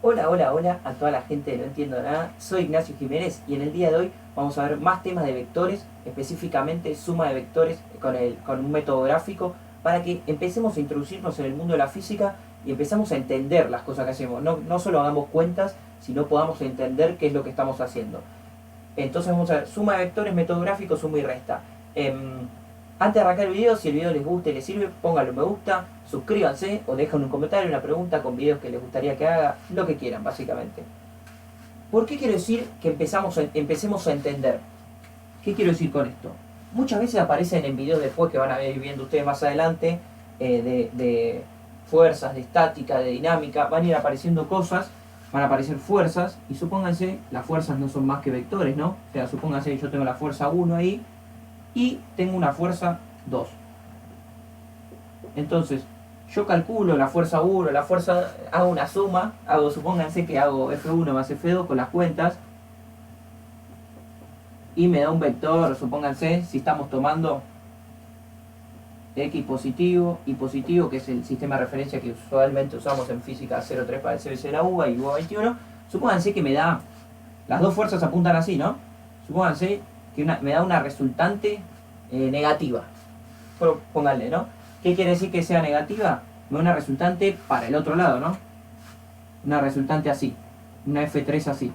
Hola, hola, hola a toda la gente de No Entiendo Nada. Soy Ignacio Jiménez y en el día de hoy vamos a ver más temas de vectores, específicamente suma de vectores con un método gráfico, para que empecemos a introducirnos en el mundo de la física y empezamos a entender las cosas que hacemos. No solo hagamos cuentas, sino podamos entender qué es lo que estamos haciendo. Entonces vamos a ver suma de vectores, método gráfico, suma y resta. Antes de arrancar el video, si el video les gusta y les sirve, pónganle un me gusta, suscríbanse o dejen un comentario, una pregunta con videos que les gustaría que haga, lo que quieran básicamente. ¿Por qué quiero decir que empecemos a entender? ¿Qué quiero decir con esto? Muchas veces aparecen en videos después que van a ir viendo ustedes más adelante, de fuerzas, de estática, de dinámica, van a ir apareciendo cosas, van a aparecer fuerzas, y supónganse, las fuerzas no son más que vectores, ¿no? O sea, supónganse que yo tengo la fuerza 1 ahí, y tengo una fuerza 2. Entonces, yo calculo la fuerza 1, la fuerza, hago una suma, supónganse que hago F1 más F2 con las cuentas, y me da un vector, supónganse, si estamos tomando X positivo, Y positivo, que es el sistema de referencia que usualmente usamos en física 03 para el CBC de la UBA y UBA 21, supónganse que me da, las dos fuerzas apuntan así, ¿no? Supónganse que me da una resultante negativa. Pero pónganle, ¿no? ¿Qué quiere decir que sea negativa? Me da una resultante para el otro lado, ¿no? Una resultante así, una F3 así.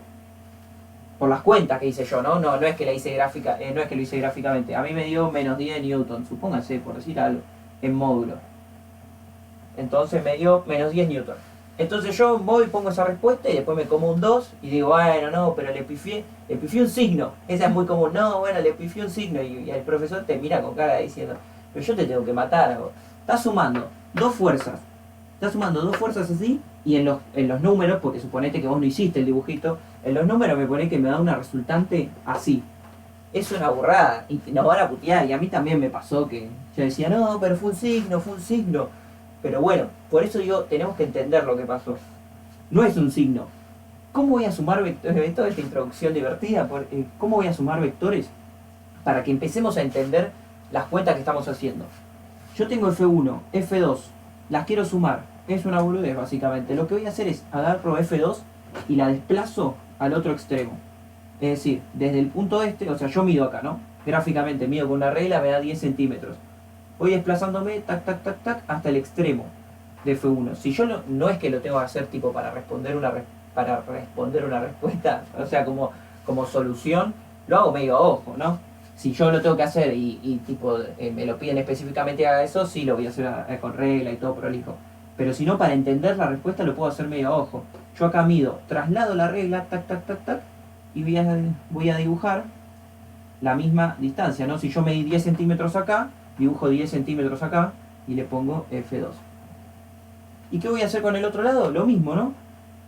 Por las cuentas que hice yo, ¿no? No es que la hice gráfica, no es que lo hice gráficamente. A mí me dio menos 10 newton, supónganse, por decir algo, en módulo. Entonces me dio menos 10 newton. Entonces yo voy y pongo esa respuesta y después me como un 2 y digo, bueno, no, pero le pifié un signo. Esa es muy común. No, bueno, le pifié un signo y el profesor te mira con cara diciendo, pero yo te tengo que matar a vos. Estás sumando dos fuerzas. Estás sumando dos fuerzas así y en los números, porque suponete que vos no hiciste el dibujito, en los números me pone que me da una resultante así. Es una burrada y nos van a putear. Y a mí también me pasó que yo decía, no, pero fue un signo, fue un signo. Pero bueno, por eso digo, tenemos que entender lo que pasó. No es un signo. ¿Cómo voy a sumar vectores? Toda esta introducción divertida, ¿cómo voy a sumar vectores? Para que empecemos a entender las cuentas que estamos haciendo. Yo tengo F1, F2, las quiero sumar. Es una boludez básicamente. Lo que voy a hacer es agarro F2 y la desplazo al otro extremo. Es decir, desde el punto este, o sea, yo mido acá, ¿no? Gráficamente mido con una regla, me da 10 centímetros. Voy desplazándome, tac, tac, tac, tac, hasta el extremo de F1. Si yo no es que lo tengo que hacer tipo para responder una respuesta, o sea, como solución, lo hago medio a ojo, ¿no? Si yo lo tengo que hacer y tipo me lo piden específicamente haga eso, sí lo voy a hacer con regla y todo prolijo. Pero si no, para entender la respuesta lo puedo hacer medio a ojo. Yo acá mido, traslado la regla, tac, tac, tac, tac, y voy a dibujar la misma distancia, ¿no? Si yo medí 10 centímetros acá, dibujo 10 centímetros acá y le pongo F2. ¿Y qué voy a hacer con el otro lado? Lo mismo, ¿no?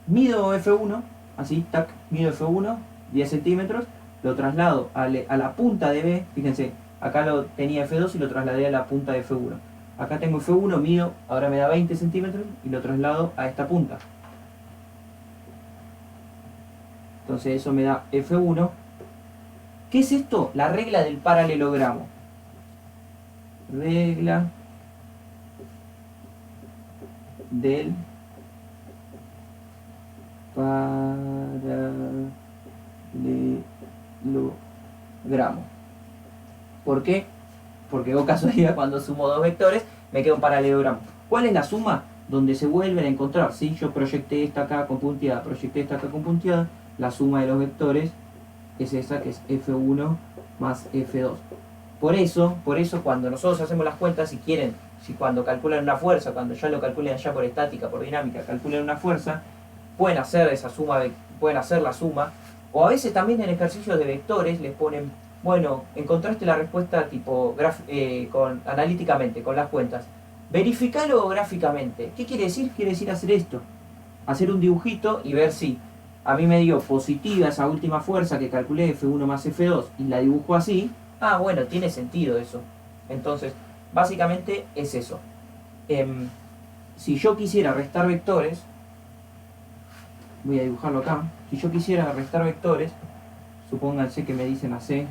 Mido F1, así, tac, mido F1, 10 centímetros, lo traslado a la punta de B, fíjense, acá lo tenía F2 y lo trasladé a la punta de F1. Acá tengo F1, mido, ahora me da 20 centímetros y lo traslado a esta punta. Entonces eso me da F1. ¿Qué es esto? La regla del paralelogramo. Regla del paralelogramo. ¿Por qué? Porque o casualidad cuando sumo dos vectores me queda un paralelogramo. ¿Cuál es la suma? Donde se vuelven a encontrar. Si yo proyecté esta acá con punteada, proyecté esta acá con punteada, la suma de los vectores es esa, que es F1 más F2. Por eso cuando nosotros hacemos las cuentas, si cuando calculan una fuerza, cuando ya lo calculan ya por estática, por dinámica, calculan una fuerza, pueden hacer esa suma, pueden hacer la suma, o a veces también en ejercicios de vectores les ponen, bueno, encontraste la respuesta tipo analíticamente, con las cuentas. Verificalo gráficamente. ¿Qué quiere decir? Quiere decir hacer esto. Hacer un dibujito y ver si a mí me dio positiva esa última fuerza que calculé, F1 más F2, y la dibujo así. Ah, bueno, tiene sentido eso. Entonces, básicamente es eso. Si yo quisiera restar vectores, voy a dibujarlo acá. Si yo quisiera restar vectores, supónganse que me dicen AC,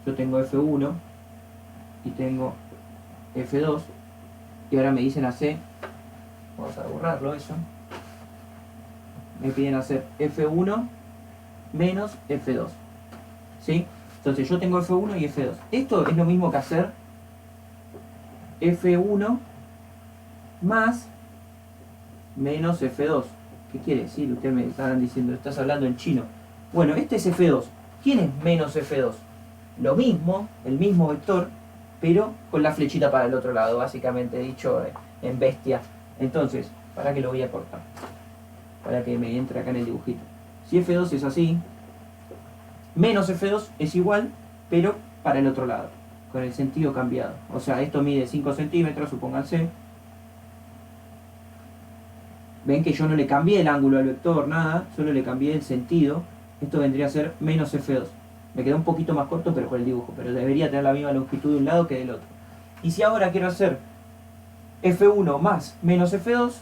yo tengo F1 y tengo F2, y ahora me dicen AC, vamos a borrarlo eso, me piden hacer F1 menos F2. ¿Sí? Entonces yo tengo F1 y F2. Esto es lo mismo que hacer F1 más menos F2. ¿Qué quiere decir? Ustedes me estarán diciendo, estás hablando en chino. Bueno, este es F2. ¿Quién es menos F2? Lo mismo, el mismo vector, pero con la flechita para el otro lado, básicamente dicho en bestia. Entonces, ¿para qué lo voy a cortar? Para que me entre acá en el dibujito. Si F2 es así, menos F2 es igual, pero para el otro lado, con el sentido cambiado. O sea, esto mide 5 centímetros, supónganse. Ven que yo no le cambié el ángulo al vector, nada, solo le cambié el sentido. Esto vendría a ser menos F2. Me quedó un poquito más corto pero por el dibujo, pero debería tener la misma longitud de un lado que del otro. Y si ahora quiero hacer F1 más menos F2,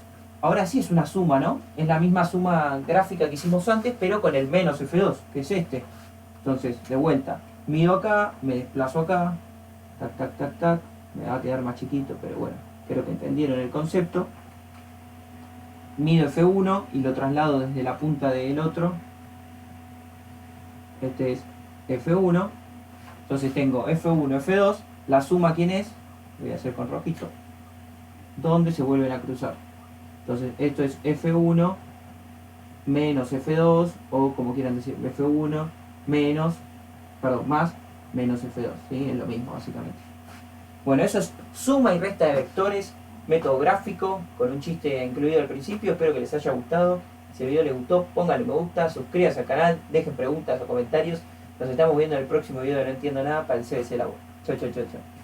ahora sí es una suma, ¿no? Es la misma suma gráfica que hicimos antes, pero con el menos F2, que es este. Entonces, de vuelta, mido acá, me desplazo acá, tac, tac, tac, tac, me va a quedar más chiquito, pero bueno, creo que entendieron el concepto. Mido F1 y lo traslado desde la punta del otro. Este es F1. Entonces tengo F1, F2. La suma, ¿quién es? Voy a hacer con rojito. ¿Dónde se vuelven a cruzar? Entonces esto es F1 menos F2, o como quieran decir, F1 menos, perdón, más menos F2. ¿Sí? Es lo mismo, básicamente. Bueno, eso es suma y resta de vectores, método gráfico, con un chiste incluido al principio. Espero que les haya gustado. Si el video les gustó, pónganle me gusta, suscríbanse al canal, dejen preguntas o comentarios. Nos estamos viendo en el próximo video de No Entiendo Nada para el CBC Labor. Chau, chau, chau, chau.